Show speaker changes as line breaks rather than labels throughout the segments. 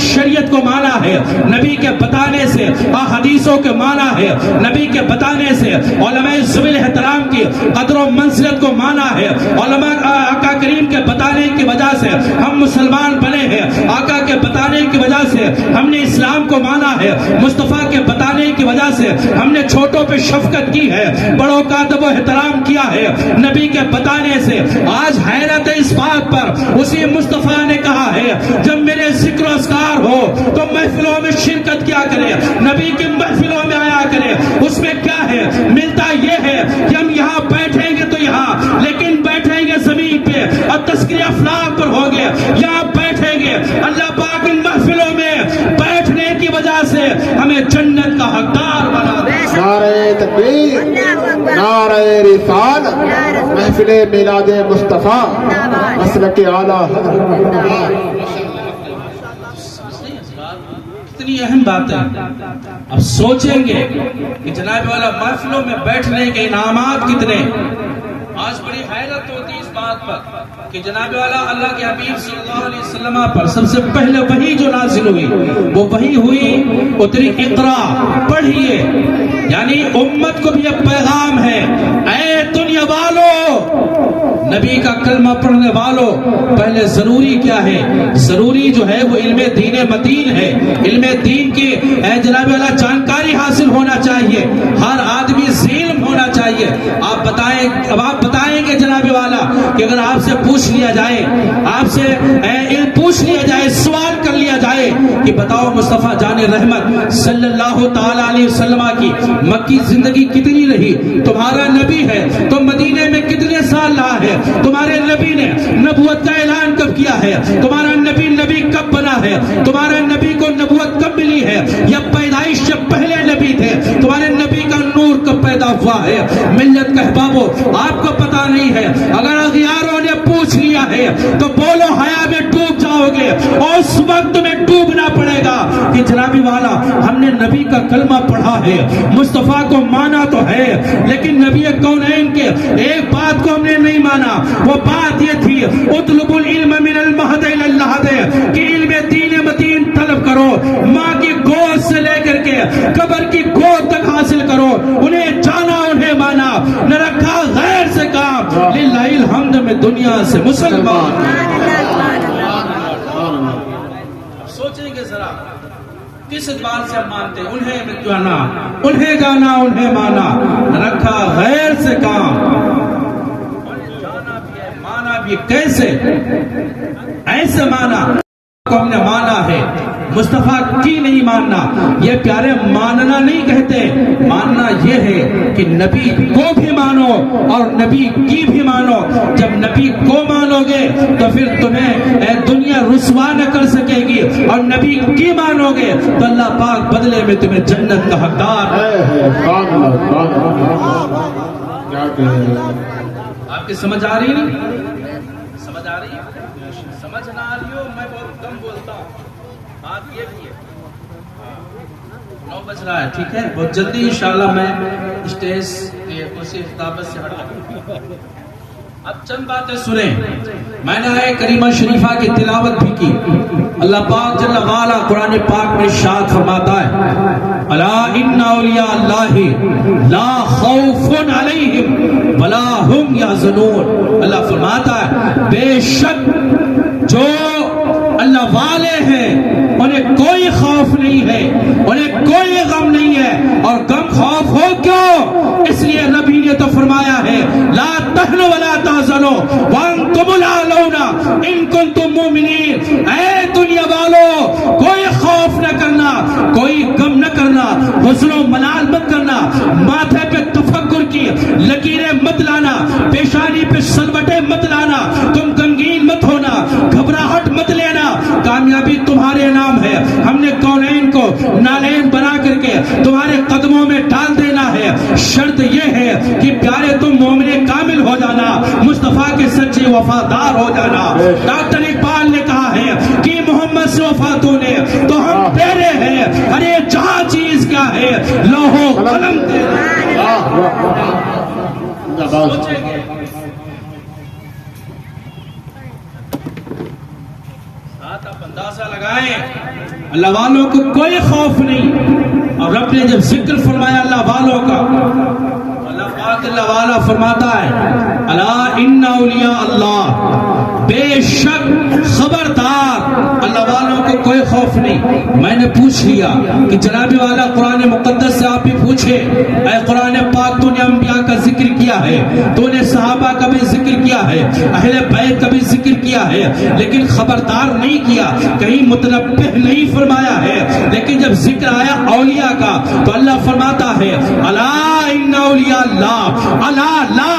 شریعت کو مانا ہے نبی کے بتانے سے، احادیثوں کے مانا ہے نبی کے بتانے سے، علماء ذوی احترام کی قدر و منزلت کو مانا ہے، علماء آقا کریم کے بتانے کی وجہ سے ہم مسلمان بنے ہیں، آقا کے بتانے کی وجہ سے ہم نے اسلام کو مانا ہے، مصطفیٰ کے بتانے کی وجہ سے ہم نے چھوٹوں پہ شفقت کی ہے، بڑوں کا ادب و احترام کیا ہے نبی کے بتانے سے۔ آج حیرت اس بات پر اسی مصطفیٰ نے کہا ہے جب میرے ذکر و اذکار ہو تو محفلوں میں شرکت کیا کرے، نبی کی محفلوں میں آیا کرے۔ اس میں کیا ہے؟ ملتا یہ ہے کہ ہم یہاں بیٹھیں گے تو یہاں، لیکن بیٹھیں گے زمین پہ اور تذکرے افلاک پر ہوں گے، یہاں بیٹھیں گے۔ اللہ پاک ان محفلوں میں بیٹھنے کی وجہ سے ہمیں جنت کا حقدار بنا دے۔
نعرہ تکبیر، نعرہ رسالت، محفل میلاد مصطفیٰ، مسلک اعلیٰ حضرت۔
کتنی اہم بات ہے۔ اب سوچیں گے کہ جناب والا محفلوں میں بیٹھنے کے انعامات کتنے۔ آج بڑی حیرت ہوتی ہے اس بات پر کہ جناب والا اللہ کے حبیب صلی اللہ علیہ وسلم پر سب سے پہلے وحی جو نازل ہوئی وہ وحی ہوئی اتری اقرا، پڑھیے، یعنی امت کو بھی یہ پیغام ہے، اے دنیا والو، نبی کا کلمہ پڑھنے والو، پہلے ضروری کیا ہے؟ ضروری جو ہے وہ علم دین متین ہے، علم دین کی اے جناب والا جانکاری حاصل ہونا چاہیے، ہر آدمی علم ہونا چاہیے۔ آپ بتائیں، اب آپ بتائیں گے جناب والا کہ اگر آپ سے پوچھ لیا جائے، آپ سے پوچھ لیا جائے، سوال کر لیا جائے کہ بتاؤ مصطفیٰ جان رحمت صلی اللہ تعالی علیہ وسلم کی مکی زندگی کتنی رہی؟ تمہارا نبی ہے تو مدینے میں کتنے سال رہا ہے؟ تمہارے نبی نے نبوت کا اعلان کب کیا ہے؟ تمہارا نبی کب بنا ہے؟ تمہارا نبی کو نبوت کب ملی ہے؟ یا پیدائش سے پہلے نبی تھے؟ تمہارے نبی کا نور کب پیدا ہوا ہے؟ ملت کا احبابو، آپ کو پتا نہیں ہے، اگر اغیاروں نے پوچھ لیا ہے تو بولو حیا میں ڈوب جاؤ گے، اور اس وقت تمہیں ڈوبنا پڑے گا کہ جنابی والا ہم نے نبی کا کلمہ پڑھا ہے، مصطفیٰ کو مانا تو ہے، لیکن نبی کونین کے ایک بات کو ہم نے نہیں مانا۔ وہ بات یہ تھی اطلب العلم من المہد الی اللحد، کہ علم دین متین طلب کرو، ماں کی گود سے لے کر کے قبر کی گود تک حاصل کرو، انہیں جانا انہیں مانا، نہ رکھا غیر سے کام، للہ الحمد میں دنیا سے مسلمان۔ سوچیں گے ذرا کس اعتبار سے ہم مانتے ہیں؟ انہیں جانا، انہیں جانا، انہیں مانا، نہ رکھا غیر سے کام، انہیں جانا بھی ہے مانا بھی۔ کیسے؟ ایسے مانا کو ہم نے مانا ہے، مصطفیٰ کی نہیں ماننا۔ یہ پیارے ماننا نہیں کہتے، ماننا یہ ہے کہ نبی کو بھی مانو اور نبی کی بھی مانو۔ جب نبی کو مانو گے تو پھر تمہیں دنیا رسوا نہ کر سکے گی، اور نبی کی مانو گے تو اللہ پاک بدلے میں تمہیں جنت کا حقدار ہے۔ آپ کی سمجھ آ رہی نہیں؟ سمجھ آ رہی ہے؟ سمجھ نہ آ رہی ہو میں بہت کم بولتا ہوں، بات یہ بھی ہے۔ 9 بج رہا ہے، ٹھیک ہے، بہت جلدی انشاءاللہ میں اسٹیج کی کرسی خطابت سے ہٹا۔ اب چند باتیں سنیں۔ میں نے آئے کریمہ شریفہ کی تلاوت بھی کی۔ اللہ پاک جل وعلا قرآن پاک میں ارشاد فرماتا ہے، الا ان اولیاء اللہ لا خوف علیہم ولا هم یحزنون۔ اللہ فرماتا ہے بے شک جو اللہ والے ہیں انہیں کوئی خوف نہیں ہے، انہیں کوئی غم نہیں ہے، اور غم خوف ہو کیوں؟ اس لیے نبی نے تو فرمایا ہے لا تہنوا ولا تحزنوا وانتم الاعلون ان کنتم مؤمنین۔ اے دنیا والو، کوئی خوف نہ کرنا، کوئی غم نہ کرنا، حزن و ملال مت کرنا، ماتھے پہ تفکر کی لکیریں مت لانا، پیشانی پہ سلوٹیں مت لانا، تم غمگین مت ہونا، گھبراہٹ مت لینا، کامیابی تمہارے نام ہے۔ ہم نے کونین کو نالین بنا کر کے تمہارے قدموں میں ڈال دینا ہے، شرط یہ ہے کہ پیارے تم مومن کامل ہو جانا، مصطفیٰ کے سچے وفادار ہو جانا۔ ڈاکٹر اقبال نے کہا ہے کہ محمد سے وفا تو نے تو ہم تیرے ہیں، ارے جہاں چیز کیا ہے لوح و قلم تیرے۔ سوچیں گے آپ اندازہ لگائیں اللہ والوں کو کوئی خوف نہیں. اور رب نے جب ذکر فرمایا اللہ والوں کا، اللہ پاک اللہ والا فرماتا ہے الا ان اولیاء اللہ، بے شک خبردار اللہ والوں کو کوئی خوف نہیں. میں نے پوچھ لیا کہ جناب والا قرآن مقدس سے آپ بھی پوچھے، اے قرآن پاک تو نے انبیاء کا ذکر کیا ہے، تو نے صحابہ کا بھی ذکر کیا ہے، اہل بیت کا بھی ذکر کیا ہے، لیکن خبردار نہیں کیا، کہیں متنبہ نہیں فرمایا ہے. لیکن جب ذکر آیا اولیاء کا تو اللہ فرماتا ہے الا ان اولیاء اللہ، الا لا،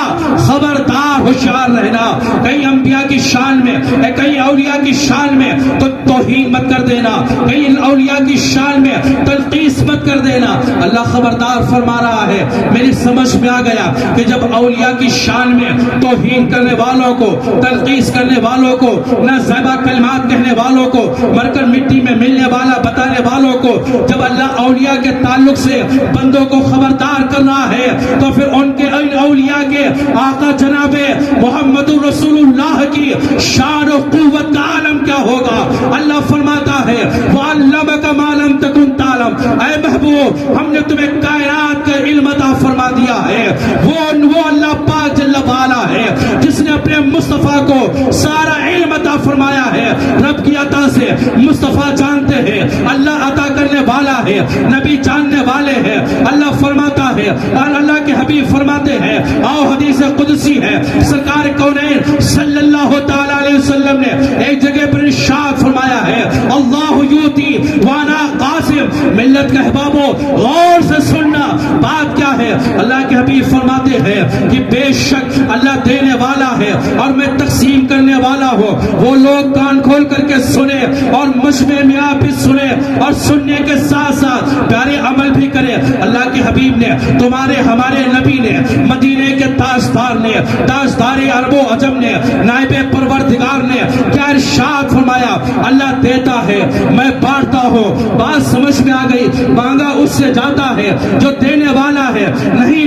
خبردار ہوشیار رہنا. کہیں انبیاء کی شان میں، کہیں اولیاء کی شان میں تو توہین مت کر دینا، کہیں اولیاء کی شان میں تنقیص مت کر دینا. اللہ خبردار فرما رہا ہے. میری سمجھ میں آ گیا کہ جب اولیاء کی شان میں توہین کرنے والوں کو، تنقیص کرنے والوں کو، نازیبہ کلمات کہنے والوں کو، مر کر مٹی میں ملنے والا بتانے والوں کو، جب اللہ اولیاء کے تعلق سے بندوں کو خبردار کر رہا ہے تو پھر ان کے اولیاء کے آقا جناب محمد رسول اللہ کی شان و قوت کا عالم کیا ہوگا. اللہ فرماتا ہے وَعَلَّمَكَ مَا لَمْ تَكُنْ تَعْلَمْ، اے محبوب ہم نے تمہیں کائنات کا علم عطا فرما دیا ہے. وہ اللہ پاک جل وعلا ہے جس نے اپنے مصطفیٰ کو سارا علم عطا فرمایا ہے. رب کی عطا سے مصطفیٰ جانتے ہیں، اللہ عطا کرنے والا ہے، نبی جاننے والے ہیں. اللہ فرماتا ہے اور اللہ کے حبیب فرماتے ہیں، آؤ حدیث قدسی ہے، سرکار کونین صلی اللہ تعالی علیہ وسلم نے ایک جگہ پر ارشاد فرمایا ہے اللہ یوتی وانا قاسم. ملت کے احبابوں غور سے سننا بات کیا ہے. اللہ کے حبیب فرماتے ہیں کہ بے شک اللہ دینے والا ہے اور میں تقسیم کرنے والا ہوں. وہ لوگ کان کھول کر کے سنے اور مجمع میں آپ بھی سنے اور سننے کے ساتھ ساتھ پیارے عمل بھی کرے. اللہ کے حبیب نے، تمہارے ہمارے نبی نے، مدینے کے تاجدار نے، تاجدار عرب و عجم نے، نائب پروردگار نے کیا ارشاد فرمایا اللہ دیتا ہے میں بانٹتا ہوں. بات سمجھ میں آ گئی. مانگا اس سے جاتا ہے جو دینے والا ہے، نہیں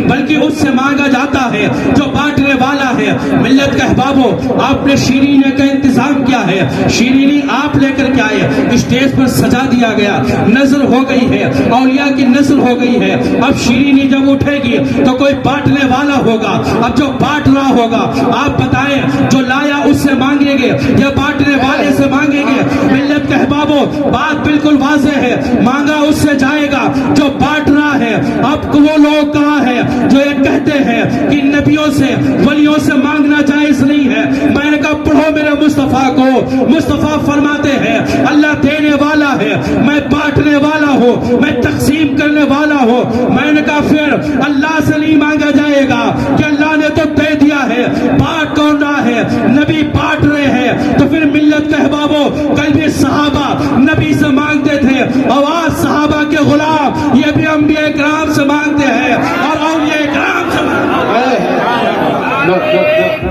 بلکہ اس سے مانگا جاتا ہے جو بانٹنے والا ہے. ملت کے احبابوں آپ نے شیرینی کا انتظام کیا ہے، شیرینی آپ لے کر کے آئے، اسٹیج پر سجا دیا گیا، نظر ہو گئی ہے، اولیاء کی نظر ہو گئی ہے. اب شیرینی جب اٹھے گی تو کوئی بانٹنے والا ہوگا. اب جو بانٹ رہا ہوگا آپ بتائیں جو لایا اس سے مانگیں گے یا بانٹنے والے سے مانگیں گے. ملت کے احبابوں بات بالکل واضح ہے، مانگا اس سے جائے گا جو بانٹ رہا ہے. اب وہ لوگ کہاں ہیں جو یہ کہتے ہیں کہ نبیوں سے ولیوں سے مانگنا جائز نہیں ہے. میں نے کہا پڑھو میرے مصطفیٰ کو. مصطفیٰ فرماتے ہیں اللہ دینے والا ہے، میں بانٹنے والا ہوں، میں تقسیم کرنے والا ہوں. میں نے کہا پھر اللہ سے نہیں مانگا جائے گا کہ اللہ نے تو دے دیا ہے، بانٹ کون رہا ہے؟ نبی بانٹ رہے ہیں. تو پھر ملت کے احبابوں کل بھی صحابہ نبی سے مانگتے تھے، آواز صحابہ کے غلام یہ بھی انبیاء کرام سے مانگتے ہیں اور اولیاء کرام سے مانگتے ہیں.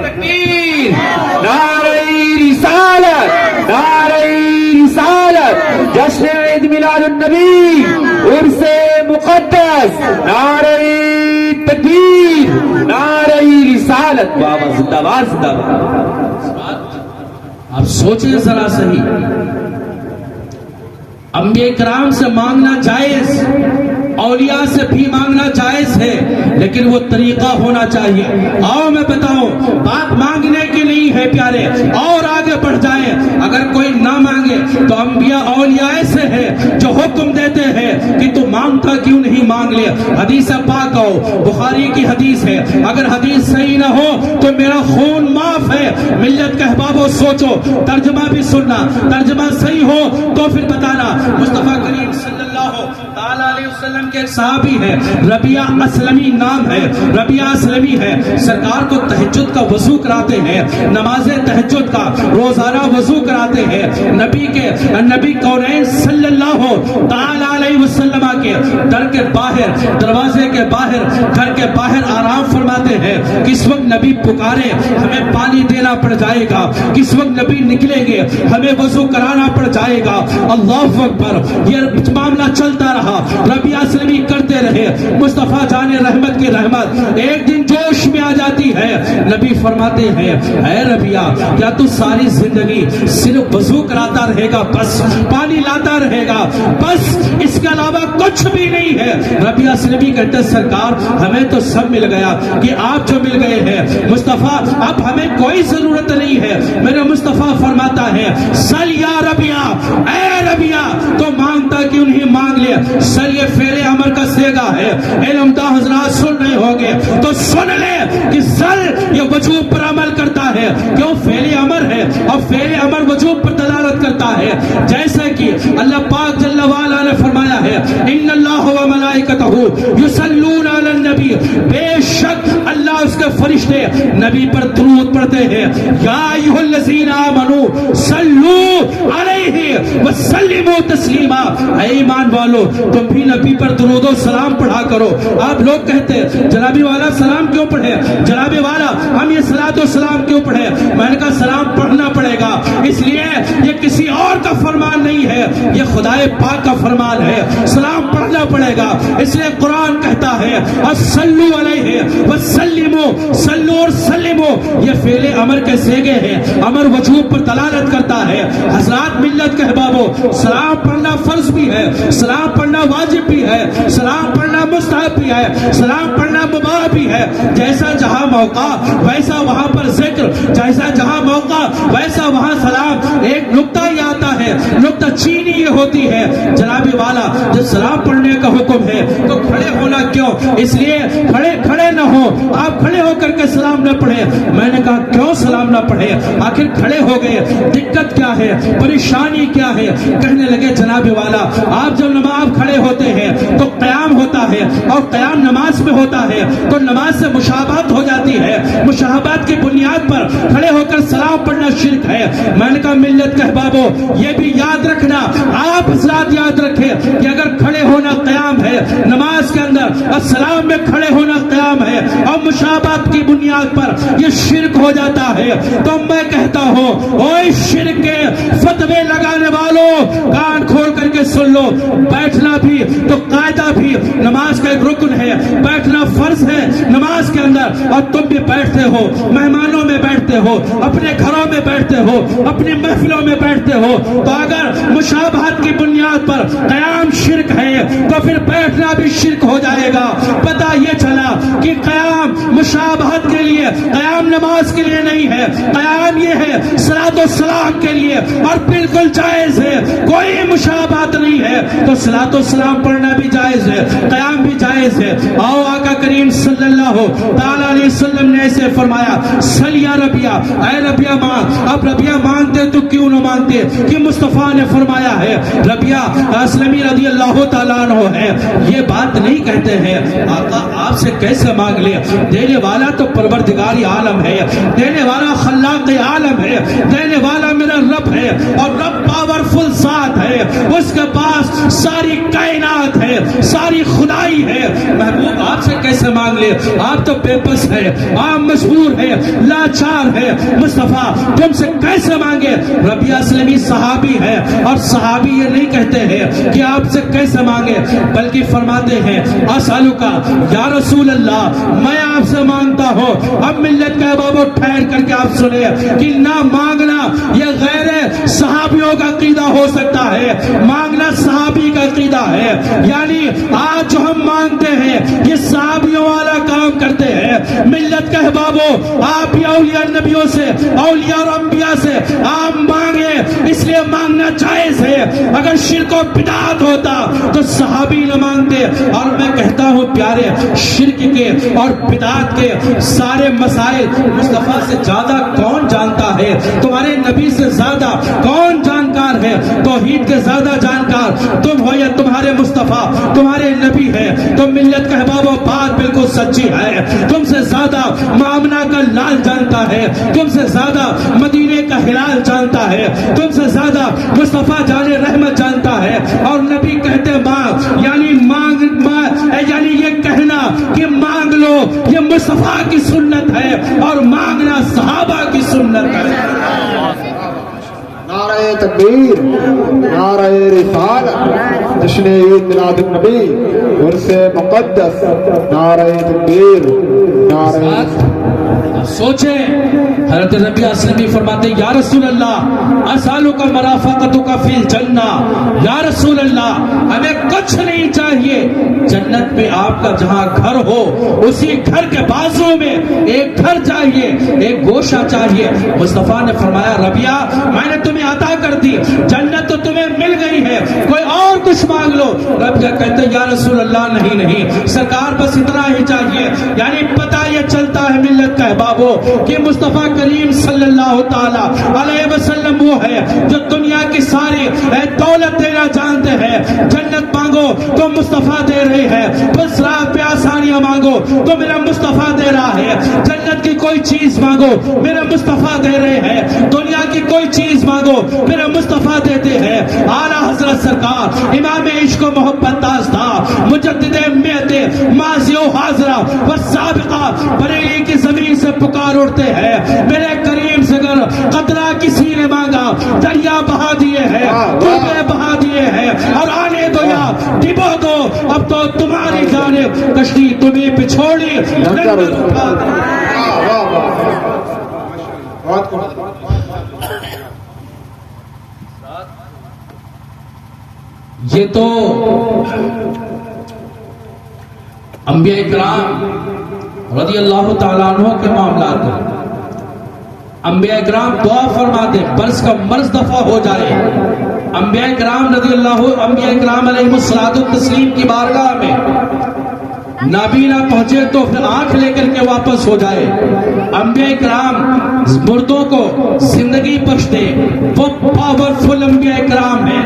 تکبیر، نعرہ رسالت، نعرہ رسالت، جشن عید میلاد النبی، عرس مقدس، نعرہ تکبیر، نعرہ رسالت. بابا زندہ باد، زندہ باد.
آپ سوچیں ذرا صحیح، انبیاء کرام سے مانگنا جائز، اولیاء سے بھی مانگنا جائز ہے، لیکن وہ طریقہ ہونا چاہیے. آؤ میں بتاؤں بات مانگنے کی نہیں ہے پیارے، اور آگے بڑھ جائیں. اگر کوئی نہ مانگے تو انبیاء اولیاء ایسے ہیں جو حکم دیتے ہیں کہ تو مانگتا کیوں نہیں، مانگ لے. حدیث پاک ہو، بخاری کی حدیث ہے، اگر حدیث صحیح نہ ہو تو میرا خون معاف ہے. ملت کے احبابوں سوچو، ترجمہ بھی سننا، ترجمہ صحیح ہو تو پھر بتانا. مصطفیٰ کریم صلی اللہ تعالی علیہ وسلم کے ایک صحابی ہے، ربیعہ اسلمی نام ہے، ربیعہ اسلمی ہے. سرکار کو تہجد کا وضو کراتے ہیں، نماز تہجد کا روزانہ وضو کراتے ہیں. نبی کونین صلی اللہ تعالی علیہ وسلم کے در کے باہر، دروازے کے باہر، گھر کے باہر آرام فرماتے ہیں. کس وقت نبی پکارے ہمیں پانی دینا پڑ جائے گا، کس وقت نبی نکلیں گے ہمیں وضو کرانا پڑ جائے گا. اللہ اکبر. یہ معاملہ چلتا رہا. ربیعہ اسلمی کرتے رہے. مصطفیٰ جان رحمت کی رحمت ایک دن جوش میں آ جاتی ہے. نبی فرماتے ہیں اے ربیہ کیا تو ساری زندگی صرف وضو کراتا رہے گا, بس پانی لاتا رہے گا, بس اس کے علاوہ کچھ بھی نہیں ہے؟ ربیہ اسلمی کہتے سرکار ہمیں تو سب مل گیا کہ آپ جو مل گئے ہیں مصطفیٰ اب ہمیں کوئی ضرورت نہیں ہے. میرے مصطفیٰ فرماتا ہے سل یا ربیہ, اے ربیہ تو مانگتا کہ انہیں مانگ لے. سل یہ فعل امر کا صیغہ ہے, علمدہ حضرات سن رہے ہوں گے تو سن لے کہ سل یہ وجوب پر عمل کرتا ہے. کیوں؟ فعل امر ہے اور فعل امر وجوب پر دلالت کرتا ہے. جیسا کہ اللہ پاک جل وعلا نے فرمایا ہے ان اللہ و ملائکتہ یصلون علی النبی, بے شک اللہ اس کے فرشتے نبی پر درود پڑھتے ہیں. یا ایھا الذین آمنوا صلوا علیہ وسلموا تسلیما, اے ایمان والو تم بھی نبی پر درود و سلام پڑھا کرو. آپ لوگ کہتے ہیں جنابی والا سلام کیوں پڑھے, جنابی والا ہم یہ صلاۃ و سلام کیوں پڑھے؟ میں نے کہا سلام پڑھنا پڑے گا, اس لیے یہ کسی اور کا فرمان نہیں ہے, یہ خدائے پاک کا فرمان ہے. سلام پڑھنا پڑے گا, اس لیے قرآن کہتا ہے صلو علیہ وسلموا, صلو اور سلموا یہ فعل امر کے صیغے ہیں, امر وجوب پر دلالت کرتا ہے. حضرات ملت کے احبابو سلام پڑھنا فرض بھی ہے, سلام پڑھنا واجب بھی ہے, سلام پڑھنا مستحب بھی ہے, سلام پڑھنا مباح بھی ہے. جیسا جہاں موقع ویسا وہاں پر ذکر, جیسا جہاں موقع ویسا وہاں سلام. ایک نکتہ یہ آتا ہے, نکتہ چینی یہ ہوتی ہے جنابی والا جب سلام پڑھنے کا حکم ہے تو کھڑے ہونا کیوں؟ اس لیے کھڑے نہ ہو, آپ کھڑے ہو کر کے سلام نہ پڑھے. میں نے کہا کیوں سلام نہ پڑھے, آخر کھڑے ہو گئے, دقت کیا ہے, پریشانی کیا ہے؟ کہنے لگے جناب والا آپ جب نماز کھڑے ہوتے ہیں تو قیام ہوتا ہے اور قیام نماز میں ہوتا ہے تو نماز سے مشابہت ہو جاتی ہے, مشابہت کی بنیاد پر کھڑے ہو کر سلام پڑھنا شرک ہے. میں نے کہا ملت کے احبابو یہ بھی یاد رکھنا, آپ حضرات یاد رکھیں کہ اگر کھڑے ہونا قیام ہے نماز کے اندر اور سلام میں کھڑے ہونا قیام ہے اور مشابہت کی بنیاد پر یہ شرک ہو جاتا ہے, تو میں کہتا ہوں اوے شرک کے فتوے لگانے والوں کان کھول کر کے سن لو, بیٹھنا بھی تو قاعدہ بھی نماز کا ایک رکن ہے, بیٹھنا فرض ہے نماز کے اندر, اور تم بھی بیٹھتے ہو, مہمانوں میں بیٹھتے ہو, اپنے گھروں میں بیٹھتے ہو, اپنی محفلوں میں بیٹھتے ہو. تو اگر مشابہت کی بنیاد پر قیام شرک ہے تو پھر بیٹھنا بھی شرک ہو جائے گا. پتہ یہ چلا کہ قیام مشابہت کے لیے, قیام نماز کے لیے نہیں ہے, قیام یہ ہے صلاۃ و سلام کے لیے, اور بالکل جائز ہے, کوئی مشابہت نہیں ہے تو صلاۃ و سلام پڑھنا بھی جائز ہے, قیام بھی جائز ہے. آؤ آقا کریم صلی اللہ تعالی علیہ وسلم نے ایسے فرمایا سل یا ربیہ, اے ربیہ مانگ. اب ربیہ مانگتے تو کیوں نہ مانگتے کہ مصطفیٰ نے فرمایا ہے. ربیہ اسلمی رضی اللہ تعالیٰ عنہ ہے, یہ بات نہیں کہتے ہیں آقا آپ سے کیسے مانگ لے, دینے والا تو پروردگار عالم ہے, دینے والا خلاق عالم ہے, دینے والا میرا رب ہے, اور رب پاورفل ذات ہے, اس کے پاس ساری کائنات ہے, ساری خدائی ہے. محبوب آپ سے کیسے مانگ لے, آپ تو بے بس ہے, آپ مجبور ہے, لاچار ہے. مصطفیٰ تم سے کیسے مانگے؟ ربیہ اسلمی صحابی ہے, اور صحابی یہ نہیں کہتے ہیں کہ آپ سے کیسے مانگے, بلکہ فرماتے ہیں اسالک یا رسول اللہ, میں آپ سے مانگتا ہوں. اب ملت کے بابو ٹھہر کر کے آپ سنیں کہ نہ مانگنا یہ غیر صحابیوں کا عقیدہ ہو سکتا ہے, مانگنا صحابی کا عقیدہ ہے. یعنی آج جو ہم مانگتے ہیں یہ صحابیوں والا کام کرتے ہیں. ملت کے بابو آپ بھی اولیاء نبیوں سے, اولیاء اور انبیاء سے آپ مانگیں, اس لیے مانگنا جائز ہے. اگر شرک و بدعت ہوتا تو صحابی نہ مانگتے. اور میں کہتا ہوں پیارے, شرک کے اور بدعت کے سارے مسائل مصطفیٰ سے زیادہ کون جانتا ہے؟ تمہارے نبی سے زیادہ کون جانکار ہے؟ توحید کے زیادہ جانکار تم ہو یا تمہارے مصطفیٰ تمہارے نبی ہے؟ تو ملت کے احبابو بات بالکل سچی ہے, تم سے زیادہ مامنہ کا لال جانتا ہے, تم سے زیادہ مدینے کا ہلال جانتا ہے, تم سے زیادہ مصطفیٰ جان رحمت جانتا ہے. اور نبی کہتے مانگ, یعنی یعنی یہ کہنا کہ مانگ لو یہ مصطفیٰ کی سنت ہے, اور مانگنا صحابہ کی سنت ہے.
نعرہ تکبیر, نعرہ رسالت.
جشن عید میلاد النبی عرس مقدس نعرہ تکبیر نعرہ
سوچیں حضرت نبی اسلمی فرماتے ہیں یا رسول اللہ اسالک مرافقتک فی الجنہ، یا رسول اللہ ہمیں کچھ نہیں چاہیے، جنت میں آپ کا جہاں گھر ہو اسی گھر کے بازو میں ایک گھر چاہیے، ایک گوشہ چاہیے۔ مصطفیٰ نے فرمایا ربیہ میں نے تمہیں عطا کر دی، جنت تو تمہیں مل گئی ہے، کوئی اور کچھ مانگ لو۔ ربیہ کہتے یا رسول اللہ نہیں سرکار بس اتنا ہی چاہیے۔ یعنی پتہ یہ چلتا ہے ملت کا احبابو کہ مصطفیٰ کریم صلی اللہ تعالی علیہ وسلم وہ ہے جو دنیا کی ساری دولت دینا جانتے ہیں۔ جنت مانگو تو مصطفیٰ دے رہے ہیں، بس رات پہ آسانیاں مانگو تو میرا مصطفیٰ دے رہا ہے۔ جنت کی کوئی چیز مانگو میرا مصطفیٰ دے رہے ہیں، دنیا کی کوئی چیز مانگو میرا مصطفیٰ دیتے ہیں۔ اعلیٰ حضرت سرکار امام عشق و محبت تازدہ مجدد مہد ماضی و حاضرہ و سابقہ بریلی کی زمین سے پکار اڑتے ہیں، میرے کریم سے اگر قطرہ کسی نے مانگا دریا بہا دیے ہیں، توبے بہا دیے ہیں، اور آنے دو یا ڈبو دو اب تو تمہاری جانب کشتی تمہیں پچھوڑی لنگر اٹھا یہ تو انبیاء اکرام رضی اللہ تعالیٰ عنہ کے معاملات ہیں۔ انبیاء اکرام دعا فرماتے برس کا مرض دفع ہو جائے، انبیاء اکرام رضی اللہ انبیاء اکرام علیہ الصلوۃ والتسلیم کی بارگاہ میں نابینا پہنچے تو پھر آنکھ لے کر کے واپس ہو جائے۔ انبیاء اکرام مردوں کو زندگی بخش دے، وہ پاورفل انبیاء اکرام ہیں۔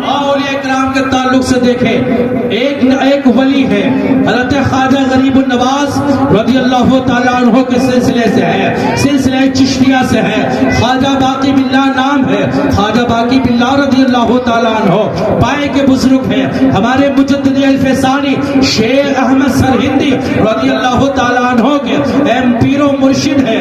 اولیاء اکرام کے تعلق سے دیکھیں ایک ولی ہے حضرت خواجہ غریب النواز رضی اللہ تعالیٰ عنہ کے سلسلے سے ہے، سلسلہ چشتیہ سے ہے، خواجہ باقی باللہ نام ہے، خواجہ باقی باللہ رضی اللہ تعالیٰ عنہ پائے کے بزرگ ہیں۔ ہمارے مجدد الفسانی شیخ احمد سرہندی رضی اللہ تعالیٰ عنہ کے پیر و مرشد ہے،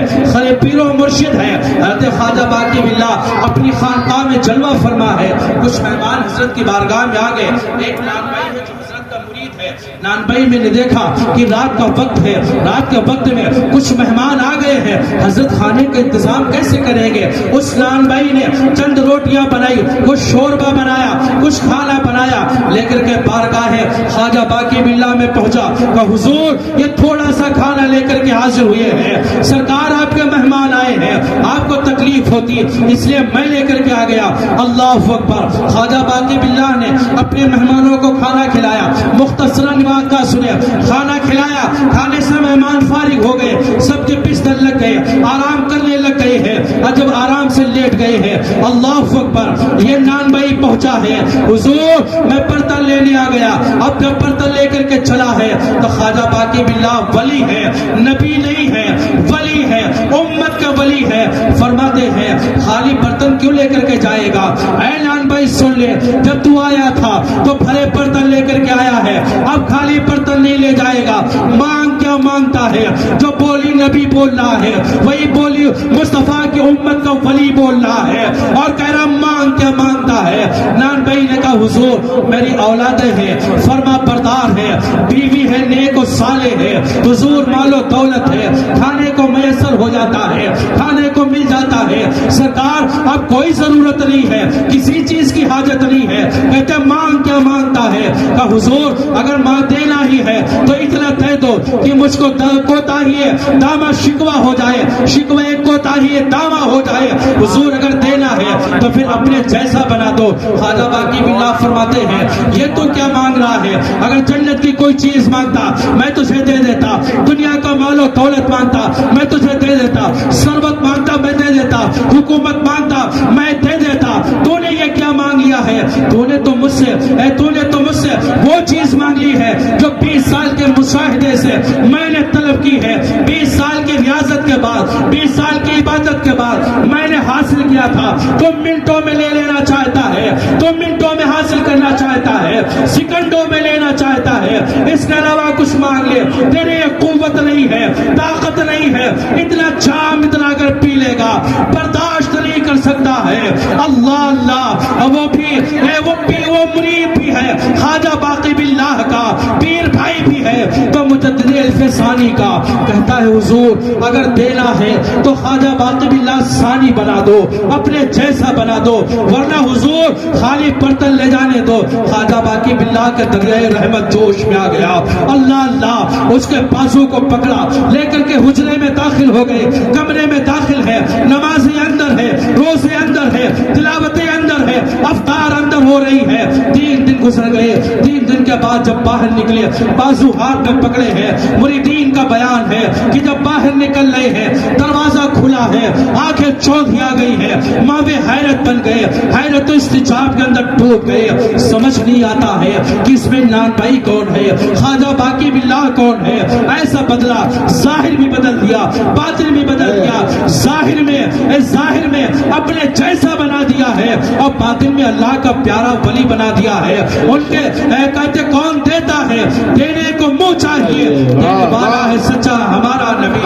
پیر و مرشد ہے۔ حضرت خواجہ باقی باللہ اپنی خانقاہ میں جلوہ فرما ہے، کچھ مہمان حضرت کی بارگاہ میں آ گئے۔ ایک نانبائی ہے جو حضرت کا مرید ہے، نانبائی میں نے دیکھا کہ رات کا وقت ہے، رات کے وقت میں کچھ مہمان آ گئے ہیں، حضرت کھانے کا انتظام کیسے کریں گے؟ اس نانبائی نے چند روٹیاں بنائی، کچھ شوربہ بنایا، کچھ کھانا بنایا، لے کر کے بارگاہ خواجہ باقی باللہ میں پہنچا کہ حضور یہ تھوڑا سا کھانا لے کر کے حاضر ہوئے ہیں، سرکار آپ کے مہمان آئے ہیں، آپ کو تکلیف ہوتی اس لیے میں لے کر کے آ گیا۔ اللہ اکبر۔ خواجہ باقی باللہ نے اپنے مہمانوں کو کھانا کھلایا، مختصراً واقعہ سنے، کھانا کھلایا، کھانے سے مہمان فارغ ہو گئے، سب کے بستر لگ گئے، آرام کرنے لگ گئے ہیں، اور جب آرام سے لیٹ گئے ہیں اللہ اکبر یہ نان بھائی پہنچا ہے، حضور میں برتن لینے آ گیا، اب جب برتن لے کر کے چلا ہے تو خواجہ باقی باللہ ولی ہے، نبی نہیں ہے، ولی ہے، امت کا ولی ہے، فرماتے ہیں خالی برتن کیوں لے کر کے جائے گا؟ اے نان بھائی سن لے، جب تو آیا تھا تو بھرے برتن لے کر کے آیا ہے، اب خالی برتن نہیں لے جائے گا، مانگ کیا مانگتا ہے؟ جو بولی نبی بول رہا ہے وہی بولی مصطفیٰ کی امت کا ولی بول رہا ہے، اور کہہ رہا مانگ کیا مانگتا ہے؟ نان بھائی نے کہا حضور میری اولادیں ہیں، فرما بردار ہے، بیوی ہے، نیک و صالح ہے، حضور مال و دولت ہے، کھانے کو میسر ہو جاتا ہے، کھانے کو مل جاتا ہے، سرکار اب کوئی ضرورت نہیں ہے، کسی چیز کی حاجت نہیں ہے۔ کہتے مانگ کیا مانگتا ہے؟ کہ حضور اگر ماں دینا ہی ہے تو اتنا دے دو کہ مجھ کو کوتاہی دامہ شکوہ ہو جائے، شکوہ کوتاہی دامہ ہو جائے، حضور اگر دینا ہے تو پھر اپنے جیسا بنا دو۔ خواجہ باقی باللہ فرماتے ہیں یہ تو کیا مانگ رہا ہے؟ اگر جنت کی کوئی چیز مانگتا میں تجھے دے دیتا، دنیا کا مال و دولت مانگتا میں تجھے دے دیتا، ثروت مانگتا میں دے دیتا، حکومت مانگتا میں دے دیتا، تو نے یہ کیا مانگ لیا ہے؟ تو نے تو مجھ سے وہ چیز مانگ لی ہے جو 20 سال کے مشاہدے سے میں نے طلب کی ہے، 20 سال کی ریاضت کے بعد، 20 سال کی عبادت کے بعد میں نے حاصل کیا تھا، تو منٹوں میں لے لینا چاہتا ہے، تو منٹوں میں حاصل کرنا چاہتا ہے، سیکنڈوں میں لینا چاہتا ہے، اس کے علاوہ کچھ مانگ لے، تیرے یہ قوت نہیں ہے، طاقت نہیں ہے، اتنا جام اتنا اگر پی لے گا برداشت نہیں کر سکتا ہے۔ اللہ اللہ وہ مرید بھی ہے، ہے خواجہ باقی باللہ کا، پیر بھائی بھی ہے تو مجدد الف ثانی کا. کہتا ہے حضور اگر دینا ہے تو خواجہ باقی باللہ ثانی بنا دو، اپنے جیسا بنا دو، ورنہ حضور خالی برتن لے جانے دو. خواجہ باقی باللہ کے دریائے رحمت جوش میں آ گیا. اللہ اللہ اس کے بازو کو پکڑا، لے کر کے حجرے میں داخل ہو گئے. کمرے میں داخل ہے، نمازیں اندر ہے، روزے اندر ہے، تلاوتیں اندر ہے، افطار اندر ہو رہی ہے. 3 دن گزر گئے. 3 دن کے بعد جب باہر نکلے، بازو ہاتھ میں پکڑے ہیں. مریدین کا بیان ہے کہ جب باہر نکل رہے ہیں، دروازہ کھلا ہے، آنکھیں چوندھی آ گئی ہے، ماوے حیرت بن گئے، حیرت و استجاب کے اندر ڈوب گئے. سمجھ نہیں آتا ہے کہ اس میں نان بھائی کون ہے، خواجہ باقی باللہ کون ہے. ایسا بدلا، ظاہر بھی بدل دیا، باطن بھی بدل دیا. ظاہر میں اپنے جیسا بنا دیا ہے اور باطن میں اللہ کا پیارا ولی بنا دیا ہے. ان کے کہتے کون دیتا ہے، دینے کو منہ چاہیے، دینے والا ہے سچا ہمارا نبی.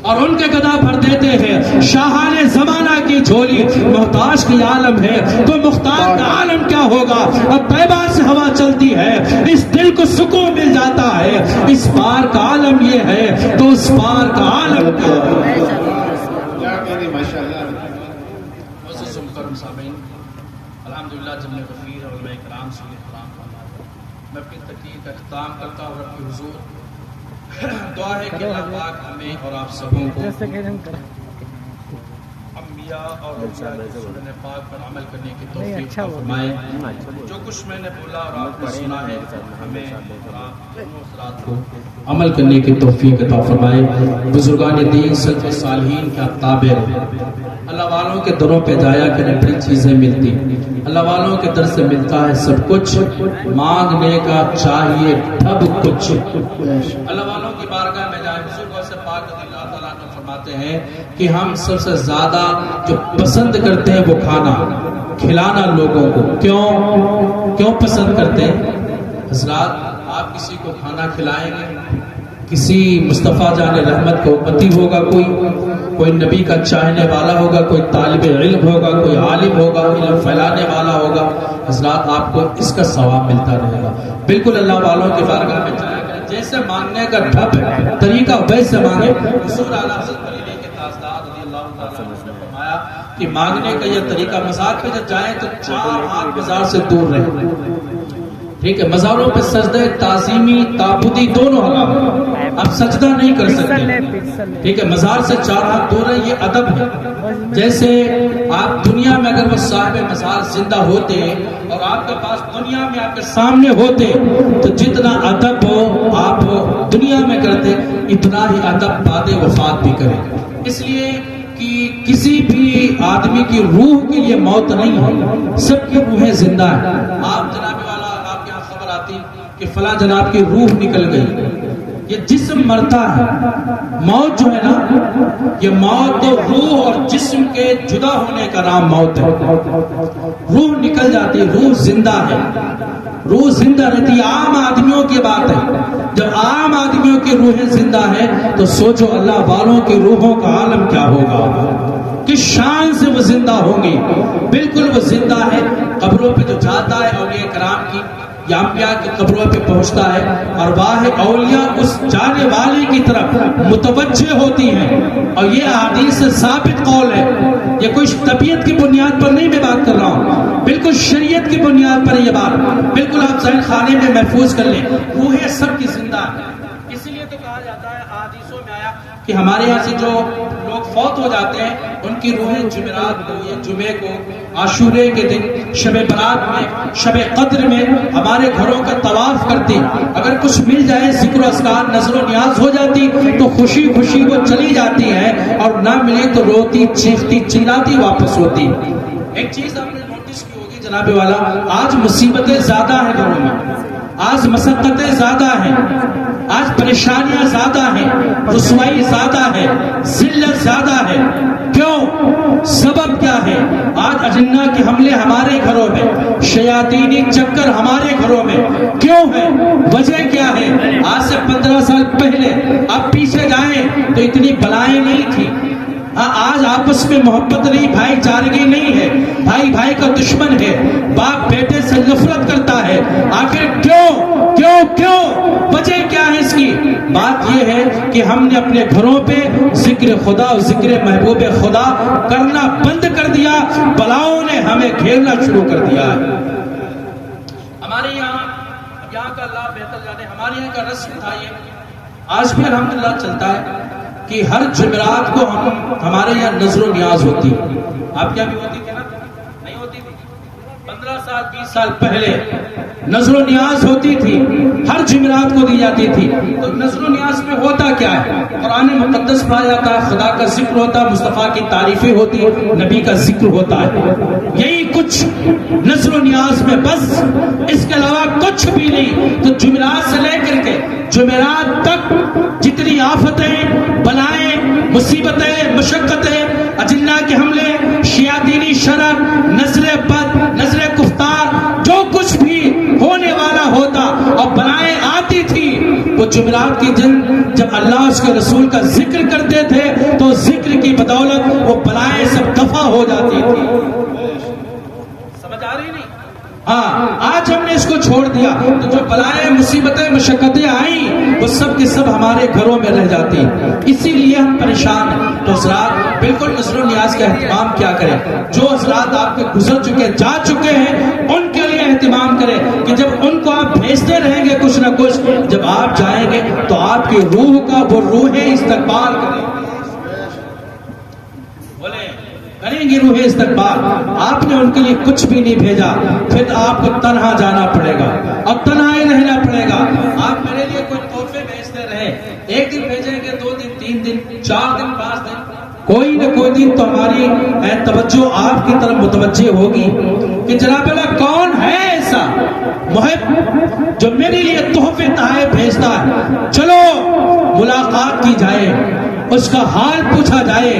اور ان کے گدا بھر دیتے ہیں شاہان زمانہ کی جھولی. محتاج کی عالم ہے تو مختار کا عالم کیا ہوگا. اب طیبہ سے ہوا چلتی ہے، اس دل کو سکون مل جاتا ہے. اس بار کا عالم یہ ہے تو اس بار کا عالم کیا ہے. الحمدللہ جملہ غفیر علماء کرام سے احترام فرماتے. میں اپنی تقریر کا اختتام کرتا ہوں رب کی حضور دعا ہے کہ اللہ پاک ہمیں اور آپ سبوں کو انبیاء اور رسول پاک پر عمل کرنے کی توفیق فرمائے. جو کچھ میں نے بولا اور آپ نے سنا ہے، ہمیں اور آپ دونوں حضرات کو عمل کرنے کی توفیق عطا فرمائے. بزرگان دین سلف صالحین کا تابع اللہ والوں کے دروں پہ جایا کہ بڑی چیزیں ملتی. اللہ والوں کے در سے ملتا ہے سب کچھ، مانگنے کا چاہیے ڈھب کچھ. اللہ والوں کی بارگاہ میں جائے. بزرگوں سے پاک رضی اللہ تعالیٰ عنہ فرماتے ہیں کہ ہم سب سے زیادہ جو پسند کرتے ہیں وہ کھانا کھلانا لوگوں کو. کیوں پسند کرتے ہیں حضرات؟ آپ کسی کو کھانا کھلائیں گے، کسی مصطفیٰ جان رحمت کا امتی ہوگا، کوئی نبی کا چاہنے والا ہوگا، کوئی طالب علم ہوگا، کوئی عالم ہوگا، علم پھیلانے والا ہوگا. حضرات آپ کو اس کا ثواب ملتا رہے گا. بالکل اللہ والوں کی بارگاہ میں جائے گا، جیسے مانگنے کا ڈھب ہے طریقہ ویسے مانگے. حضور اعلیٰ حضرت بریلوی کے تاجدار رضی اللہ تعالیٰ عنہ نے فرمایا کہ مانگنے کا یہ طریقہ، مزار پہ جب جائیں تو 4 ہاتھ مزار سے دور رہیں. ٹھیک ہے، مزاروں پہ سجدہ تعظیمی تعبدی دونوں حرام، آپ سجدہ نہیں کر سکتے. ٹھیک ہے، مزار سے 4 ہاتھ دور ہے، یہ ادب ہے. جیسے آپ دنیا میں اگر وہ صاحب مزار زندہ ہوتے اور آپ کے پاس دنیا میں آپ کے سامنے ہوتے تو جتنا ادب آپ دنیا میں کرتے اتنا ہی ادب بعد وفات بھی کریں. اس لیے کہ کسی بھی آدمی کی روح کے لیے موت نہیں ہے، سب کی روحیں زندہ ہیں. آپ جناب والا آپ کے یہاں خبر آتی کہ فلاں جناب کی روح نکل گئی، یہ جسم مرتا ہے. موت جو ہے نا، یہ موت تو روح اور جسم کے جدا ہونے کا نام موت ہے. روح نکل جاتی ہے، روح زندہ ہے، روح زندہ رہتی ہے. عام آدمیوں کی بات ہے. جب عام آدمیوں کی روحیں زندہ ہیں تو سوچو اللہ والوں کی روحوں کا عالم کیا ہوگا، کس شان سے وہ زندہ ہوں گی. بالکل وہ زندہ ہے. قبروں پہ جو جاتا ہے اولیاء کرام کی یا انبیاء کی قبروں پہ پہنچتا ہے، ارواح اولیاء اس جانے والے کی طرف متوجہ ہوتی ہیں. اور یہ احادیث سے ثابت قول ہے، یہ کوئی طبیعت کی بنیاد پر نہیں میں بات کر رہا ہوں، بالکل شریعت کی بنیاد پر یہ بات. بالکل آپ ذہن خانے میں محفوظ کر لیں، روحیں سب کی زندہ ہیں. اسی لیے تو کہا جاتا ہے، احادیثوں میں آیا کہ ہمارے یہاں سے جو لوگ فوت ہو جاتے ہیں ان کی روحیں جمعرات کو یا جمعے کو، عاشورے کے دن، شب برات میں، شب قدر میں ہمارے گھروں کا طواف کرتی. اگر کچھ مل جائے، ذکر و اذکار، نظر و نیاز ہو جاتی تو خوشی خوشی وہ چلی جاتی ہے، اور نہ ملے تو روتی چیختی چلاتی واپس ہوتی. ایک چیز آپ نے نوٹس کی ہوگی جناب والا، آج مصیبتیں زیادہ ہیں گھروں میں، آج مشقتیں زیادہ ہیں، آج پریشانیاں زیادہ ہیں، رسوائی زیادہ ہے، ذلت زیادہ ہے. کیوں؟ سبب کیا ہے؟ آج اجنہ کے حملے ہمارے گھروں میں، شیاطینی چکر ہمارے گھروں میں. کیوں ہے؟ وجہ کیا ہے؟ آج سے 15 سال پہلے آپ پیچھے جائیں تو اتنی بلائیں نہیں تھی. آج آپس میں محبت نہیں، بھائی چارگی نہیں ہے، بھائی بھائی کا دشمن ہے، باپ بیٹے سے نفرت کرتا ہے. آخر کیوں کیوں کیوں؟ وجہ کیا ہے اس کی؟ بات یہ ہے کہ ہم نے اپنے گھروں پہ ذکر خدا اور ذکر محبوب خدا کرنا بند کر دیا، بلاؤں نے ہمیں گھیرنا شروع کر دیا ہے. ہمارے یہاں کا اللہ بہتر جانے، ہمارے یہاں کا رسم تھا یہ، آج بھی الحمدللہ چلتا ہے کہ ہر جمعرات کو ہمارے یہاں نظر و نیاز ہوتی. آپ کیا بھی ہوتی تھی نا؟ نہیں ہوتی تھی. 15 سال 20 سال پہلے نظر و نیاز ہوتی تھی، ہر جمعرات کو دی جاتی تھی. تو نظر و نیاز میں ہوتا کیا ہے؟ قرآن مقدس پڑھا جاتا ہے، خدا کا ذکر ہوتا ہے، مصطفیٰ کی تعریفیں ہوتی، نبی کا ذکر ہوتا ہے. یہی کچھ نظر و نیاز میں، بس اس کے علاوہ کچھ بھی نہیں. تو جمعرات سے لے کر کے جمعرات تک جتنی آفتیں، بلائیں، مصیبتیں، مشقتیں، اجنہ کے حملے، شیاطینی شرر، نظر بد، نظر کفتار، جو کچھ بھی ہونے والا ہوتا اور بلائیں آتی تھی، وہ جمعرات کی دن جب اللہ اس کے رسول کا ذکر کرتے تھے تو ذکر کی بدولت وہ بلائیں سب دفع ہو جاتی تھی. سمجھ آ رہی نہیں؟ ہاں، آج ہم نے اس کو چھوڑ دیا تو جو بلائیں، مصیبتیں، مشقتیں آئیں وہ سب کے سب ہمارے گھروں میں رہ جاتی، اسی لیے ہم پریشان ہیں. تو حضرات بالکل نظر و نیاز کا اہتمام کیا کریں. جو حضرات آپ کے گزر چکے، جا چکے ہیں، ان کے لیے اہتمام کریں کہ جب ان کو آپ بھیجتے رہیں گے کچھ نہ کچھ، جب آپ جائیں گے تو آپ کی روح کا وہ روح استقبال کریں گے. کریں گی روح استقبال. آپ نے ان کے لیے کچھ بھی نہیں بھیجا، پھر آپ کو تنہا جانا پڑے گا اور تنہا ہی رہنا پڑے گا. آپ میرے لیے کوئی تحفے بھیجتے رہے، ایک دن بھیجیں گے، 2 دن، 3 دن، 4 دن، 5 دن، کوئی نہ کوئی دن تو ہماری توجہ آپ کی طرف متوجہ ہوگی کہ جناب اللہ کون ہے ایسا محب جو میرے لیے تحفے تحائف بھیجتا ہے. چلو ملاقات کی جائے، اس کا حال پوچھا جائے.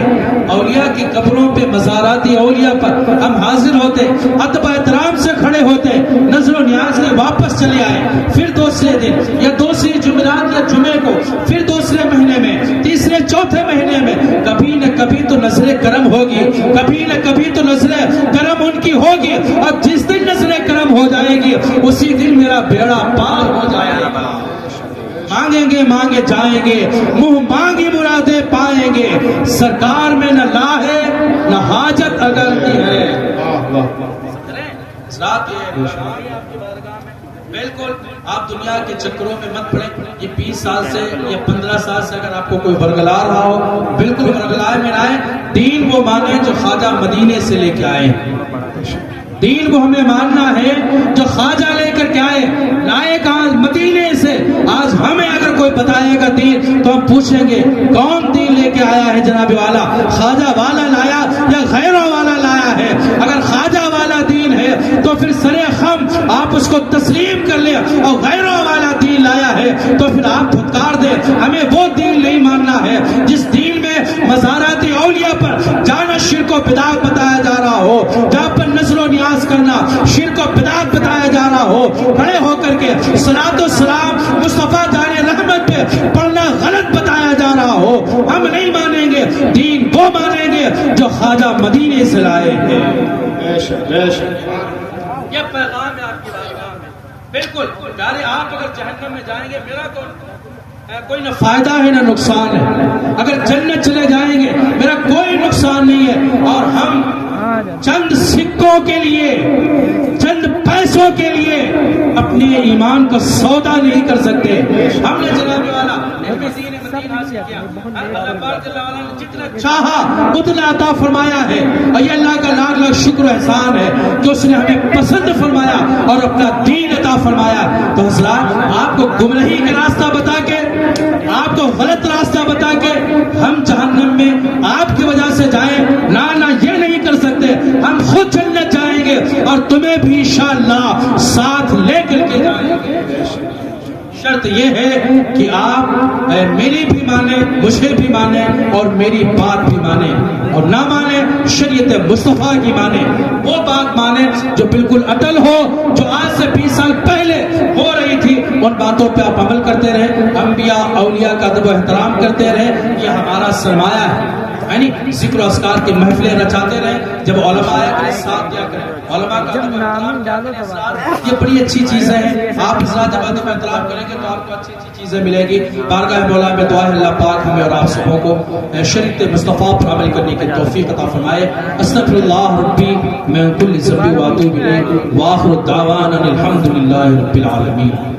اولیاء کی قبروں پہ، مزاراتی اولیاء پر ہم حاضر ہوتے، ادب احترام سے کھڑے ہوتے، نظر و نیاز سے واپس چلے آئے. پھر دوسرے دن یا دوسری جمعرات یا جمعے کو، پھر دوسرے مہینے میں، تیسرے چوتھے مہینے میں کبھی نہ کبھی تو نظر کرم ہوگی، کبھی نہ کبھی تو نظر کرم ان کی ہوگی. اور جس دن نظر کرم ہو جائے گی اسی دن میرا بیڑا پار ہو جائے گا. مانگیں گے مانگے جائیں گے، منہ مانگی مرادیں پائیں گے. سرکار میں نہ لا ہے نہ حاجت اگر کی ہے. بالکل آپ دنیا کے چکروں میں مت پڑیں. یہ 20 سال سے یا 15 سال سے اگر آپ کو کوئی ورگلا رہا ہو، بالکل ورگلائے میں آئے. دین وہ مانے جو خواجہ مدینے سے لے کے آئے. دین وہ ہمیں ماننا ہے جو خواجہ لے کر کے آئے، لائے کہاں؟ مدینے سے. آج ہمیں اگر کوئی بتائے گا دین تو ہم پوچھیں گے کون دین لے کے آیا ہے جناب والا؟ خواجہ والا لایا یا غیروں والا لایا ہے؟ اگر خواجہ والا دین ہے تو پھر سرے خم آپ اس کو تسلیم کر لیں، اور غیروں والا دین لایا ہے تو پھر آپ دھتکار دیں. ہمیں وہ دین نہیں ماننا ہے جس دین میں مزاراتی اولیاء پر جانا شرک و بدعت بتایا جا رہا ہو، جہاں پر نظر و نیاز کرنا شرک و بدعت بتایا جا رہا ہو، کھڑے ہو کر کے صلاۃ و سلام مصطفیٰ جان رحمت پہ پڑھنا غلط بتایا جا رہا ہو. ہم نہیں مانیں گے. دین وہ مانیں گے جو خواجہ مدینے سے لائے ہیں. یہ پیغام ہے آپ کی بارگاہ میں. بالکل پیارے، آپ اگر جہنم میں جائیں گے میرا کوئی نہ فائدہ ہے نہ نقصان ہے. اگر جنت چلے جائیں گے میرا کوئی نقصان نہیں ہے. اور ہم چند سکوں کے لیے، چند پیسوں کے لیے اپنے ایمان کا سودا نہیں کر سکتے. ہم نے جناب والا جتنا چاہا اتنا عطا فرمایا ہے، اور یہ اللہ کا لاکھ لاکھ شکر و احسان ہے کہ اس نے ہمیں پسند فرمایا اور اپنا دین عطا فرمایا. تو حضرات آپ کو گمراہی کا راستہ بتا کے، آپ کو غلط راستہ بتا کے ہم جہنم میں آپ کی وجہ سے جائیں، نہ یہ نہیں کر سکتے. ہم خود جنت جائیں گے اور تمہیں بھی انشاءاللہ ساتھ لے کر کے جائیں گے. شرط یہ ہے کہ آپ میری بھی مانیں، مجھے بھی مانیں اور میری بات بھی مانیں، اور نہ مانیں شریعت مصطفیٰ کی مانیں. وہ بات مانیں جو بالکل اٹل ہو، جو آج سے 20 سال پہلے ہو رہی تھی. ان باتوں پہ آپ عمل کرتے رہیں. انبیاء اولیاء اولیاء کا ادب و احترام کرتے رہے، یہ ہمارا سرمایہ ہے، یعنی ذکر و اذکار کی محفلیں رچاتے رہے، جب علماء آیا کریں ساتھ دیا کریں، علماء کا ادب و احترام کریں، یہ بڑی اچھی چیزیں ہیں۔ آپ اس رات جب ادب و احترام کریں گے تو آپ کو اچھی اچھی چیزیں ملیں گی۔ بارگاہ مولا میں دعا ہے اللہ پاک ہمیں اور آپ سبوں کو شریعت مصطفیٰ پر عمل کرنے کی توفیق عطا فرمائے۔ استغفر اللہ ربی من کل ذنب و اتوب الیہ، وآخر دعوانا الحمد للہ رب العالمین۔